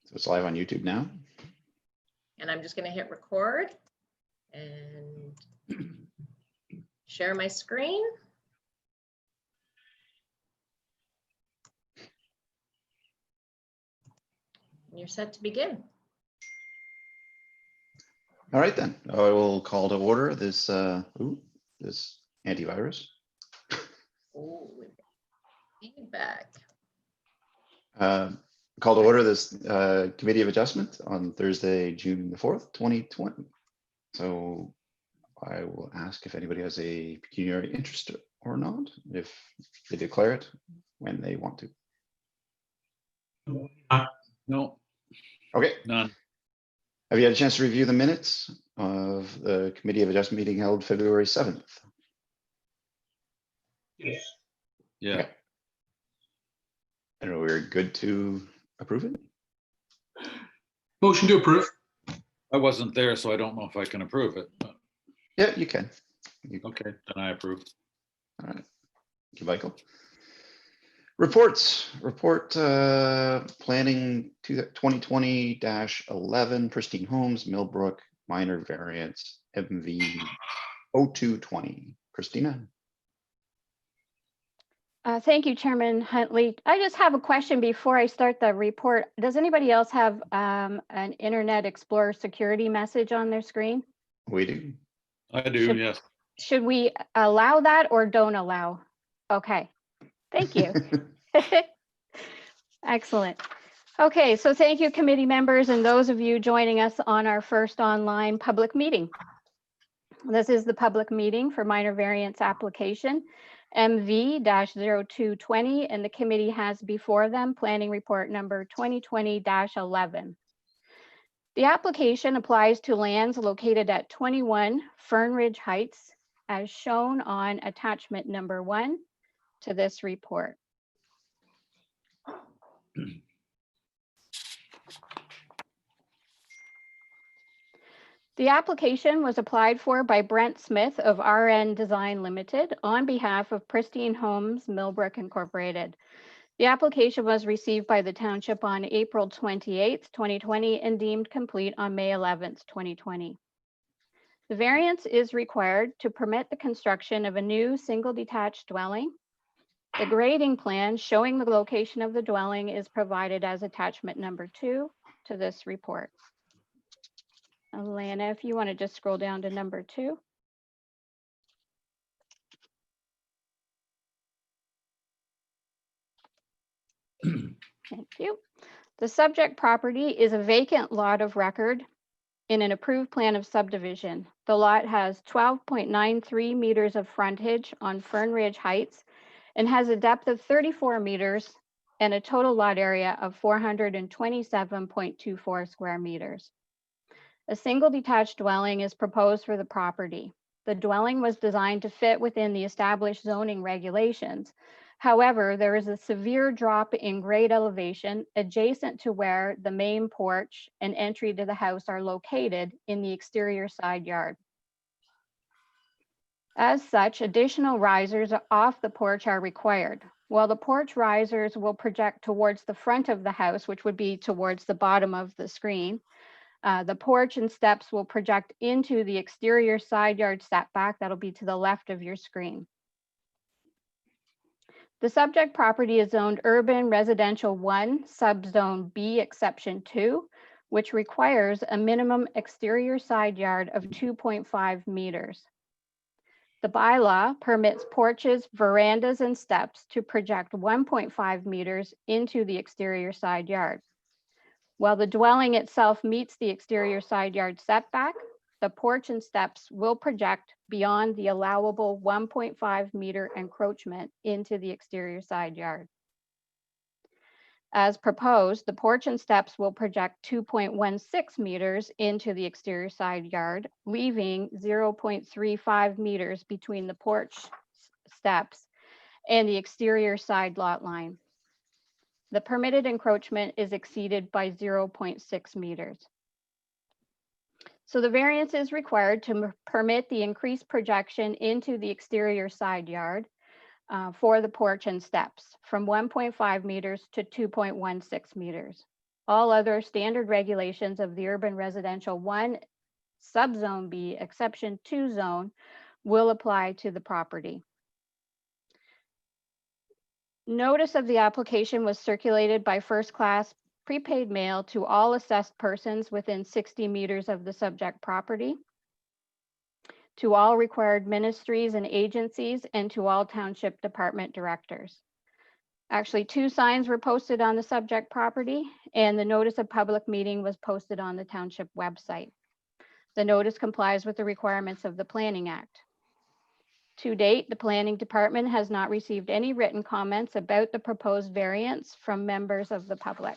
So it's live on YouTube now. And I'm just going to hit record and share my screen. And you're set to begin. All right, then I will call to order this this antivirus. Oh, feedback. Call to order this Committee of Adjustment on Thursday, June the 4th, 2020. So I will ask if anybody has a pecuniary interest or not, if they declare it when they want to. No, Okay. none. Have you had a chance to review the minutes of the Committee of Adjustment meeting held February 7th? Yes. Yeah, Okay. I don't know, we're good to approve it? Motion to approve. I wasn't there, so I don't know if I can approve it. But Yeah, you can. okay, then I approve. All right. Thank you, Michael. Reports. Report planning 2020-11 Pristine Homes, Millbrook, minor variance, MV 0220. Christina. Thank you, Chairman Huntley. I just have a question before I start the report. Does anybody else have an Internet Explorer security message on their screen? We do. I do, yes. Should we allow that or don't allow? Okay, thank you. Excellent. Okay, so thank you, committee members, and those of you joining us on our first online public meeting. This is the public meeting for minor variance application MV-0220, and the committee has before them planning report number 2020-11. The application applies to lands located at 21 Fern Ridge Heights, as shown on attachment number 1 to this report. The application was applied for by Brent Smith of RN Design Limited on behalf of Pristine Homes Millbrook Incorporated. The application was received by the township on April 28th, 2020 and deemed complete on May 11th, 2020. The variance is required to permit the construction of a new single detached dwelling. The grading plan showing the location of the dwelling is provided as attachment number 2 to this report. Alana, if you want to just scroll down to number 2. Thank you. The subject property is a vacant lot of record in an approved plan of subdivision. The lot has 12.93 meters of frontage on Fern Ridge Heights and has a depth of 34 meters and a total lot area of 427.24 square meters. A single detached dwelling is proposed for the property. The dwelling was designed to fit within the established zoning regulations. However, there is a severe drop in grade elevation adjacent to where the main porch and entry to the house are located in the exterior side yard. As such, additional risers off the porch are required. While the porch risers will project towards the front of the house, which would be towards the bottom of the screen, the porch and steps will project into the exterior side yard setback. That'll be to the left of your screen. The subject property is zoned urban residential 1, subzone B, exception 2, which requires a minimum exterior side yard of 2.5 meters. The bylaw permits porches, verandas, and steps to project 1.5 meters into the exterior side yard. While the dwelling itself meets the exterior side yard setback, the porch and steps will project beyond the allowable 1.5 meter encroachment into the exterior side yard. As proposed, the porch and steps will project 2.16 meters into the exterior side yard, leaving 0.35 meters between the porch steps and the exterior side lot line. The permitted encroachment is exceeded by 0.6 meters. So the variance is required to permit the increased projection into the exterior side yard for the porch and steps from 1.5 meters to 2.16 meters. all other standard regulations of the urban residential 1 subzone B exception 2 zone will apply to the property. Notice of the application was circulated by first-class prepaid mail to all assessed persons within 60 meters of the subject property, to all required ministries and agencies, and to all township department directors. Actually, 2 signs were posted on the subject property, and the notice of public meeting was posted on the township website. The notice complies with the requirements of the Planning Act. To date, the Planning Department has not received any written comments about the proposed variance from members of the public.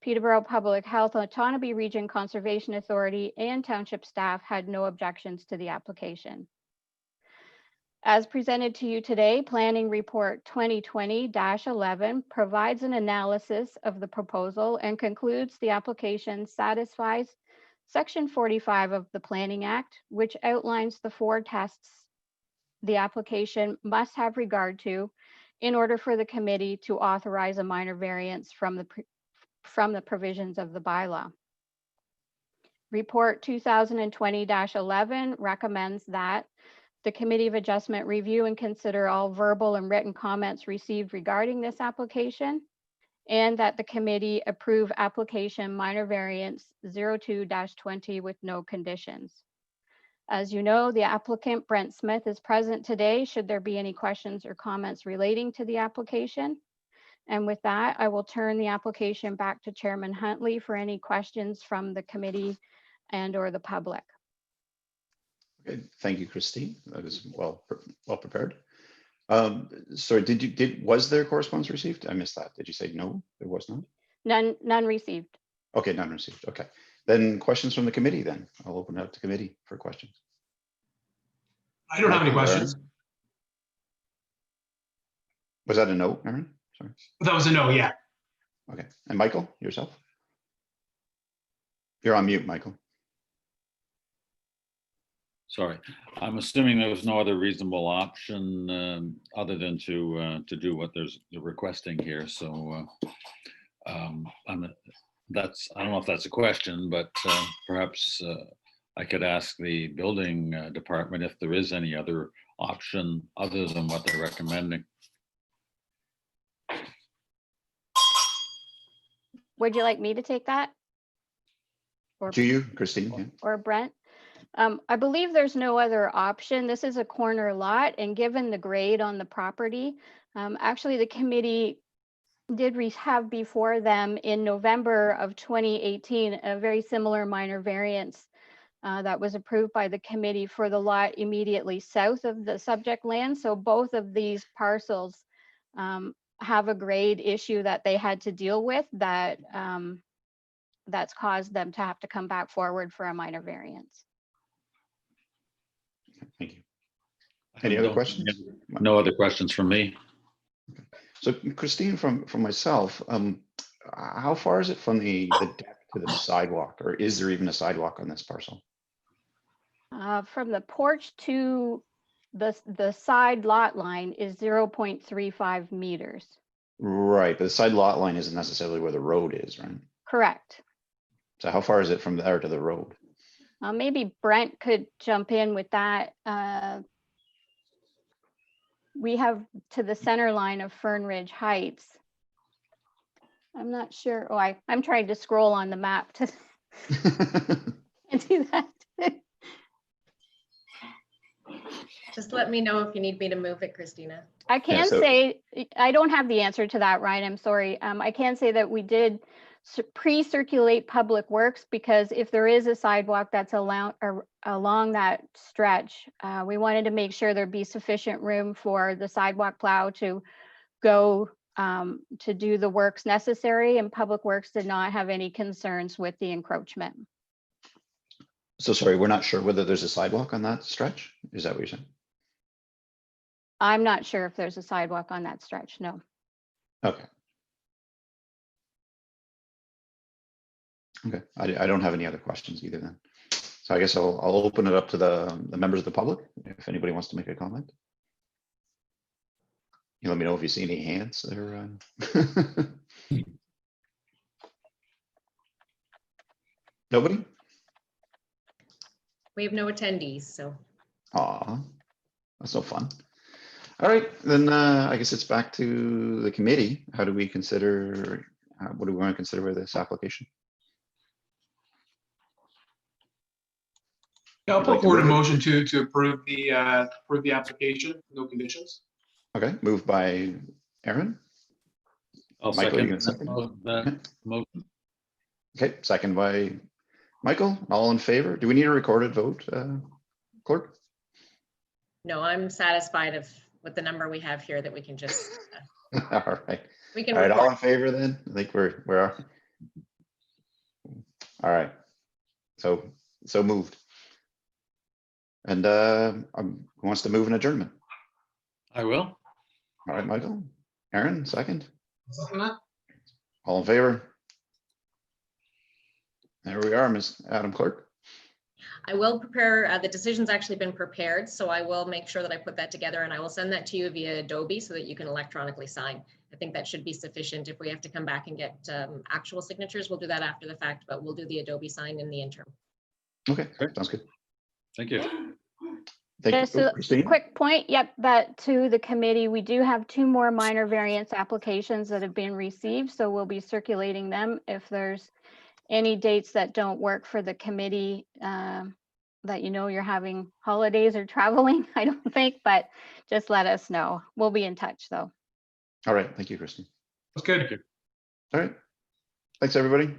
Peterborough Public Health Autonomy Region Conservation Authority and township staff had no objections to the application. As presented to you today, Planning Report 2020-11 provides an analysis of the proposal and concludes the application satisfies Section 45 of the Planning Act, which outlines the 4 tests the application must have regard to in order for the committee to authorize a minor variance from the provisions of the bylaw. Report 2020-11 recommends that the Committee of Adjustment review and consider all verbal and written comments received regarding this application, and that the committee approve application minor variance 02-20 with no conditions. As you know, the applicant, Brent Smith, is present today should there be any questions or comments relating to the application. And with that, I will turn the application back to Chairman Huntley for any questions from the committee and or the public. Okay, thank you, Christine. That was well prepared. Sorry, was there correspondence received? I missed that. Did you say no, there was not? None received. Okay, none received. Okay. Then questions from the committee then. I'll open it up to committee for questions. I don't have any Michael, questions. Aaron? Was that a no, Aaron? Sorry. That was a no, yeah. Okay. And Michael, yourself? You're on mute, Michael. Sorry, I'm assuming there was no other reasonable option other than to do what they're requesting here. So I don't know if that's a question, but perhaps I could ask the building department if there is any other option other than what they're recommending. Would you like me to take that? Or, Do you, Christine? Yeah. or Brent? I believe there's no other option. This is a corner lot, and given the grade on the property, actually the committee did have before them in November of 2018 a very similar minor variance that was approved by the committee for the lot immediately south of the subject land. So both of these parcels have a grade issue that they had to deal with that that's caused them to have to come back forward for a minor variance. Thank you. Any other questions? No other questions from me. So Christine, from myself, how far is it from the deck to the sidewalk, or is there even a sidewalk on this parcel? From the porch to the side lot line is 0.35 meters. Right, but the side lot line isn't necessarily where the road is, right? Correct. So how far is it from there to the road? Maybe Brent could jump in with that. We have to the center line of Fern Ridge Heights. I'm not sure. Oh, I'm trying to scroll on the map to do that. Just let me know if you need me to move it, Christina. I can say, I don't have the answer to that, Ryan. I'm sorry. I can say that we did pre-circulate Public Works, because if there is a sidewalk that's along that stretch, we wanted to make sure there'd be sufficient room for the sidewalk plow to go to do the works necessary, and Public Works did not have any concerns with the encroachment. So sorry, we're not sure whether there's a sidewalk on that stretch? Is that what you're saying? I'm not sure if there's a sidewalk on that stretch, no. Okay. Okay, I don't have any other questions either then. So I guess I'll open it up to the members of the public, if anybody wants to make a comment. You let me know if you see any hands there. Nobody? We have no attendees, so Aw, that's no fun. All right, then I guess it's back to the committee. How do we consider, what do we want to consider with this application? Yeah, I'll Would you like put to forward a move it? motion to approve the application, no conditions. Okay, moved by Aaron. I'll Michael, you second gonna second? that motion. Okay, second by Michael. All in favor? Do we need a recorded vote, clerk? no, I'm satisfied with the number we have here that we can just, All right. we can All right, all report. in favor then? I think we're. All right. So moved. And who wants to move an adjournment? I will. All right, Michael. Aaron, second. Second that? All in favor? There we are, Ms. Adam Clerk. I will prepare, the decision's actually been prepared, so I will make sure that I put that together and I will send that to you via Adobe so that you can electronically sign. I think that should be sufficient. If we have to come back and get actual signatures, we'll do that after the fact, but we'll do the Adobe sign in the interim. Okay, Great. sounds good. Thank you. Thank Just you. a Christine. quick point, yep, that to the committee, we do have 2 more minor variance applications that have been received, so we'll be circulating them. If there's any dates that don't work for the committee, that you know you're having holidays or traveling, I don't think, but just let us know. We'll be in touch though. All right, thank you, Christine. That's good. All right. Thanks, everybody.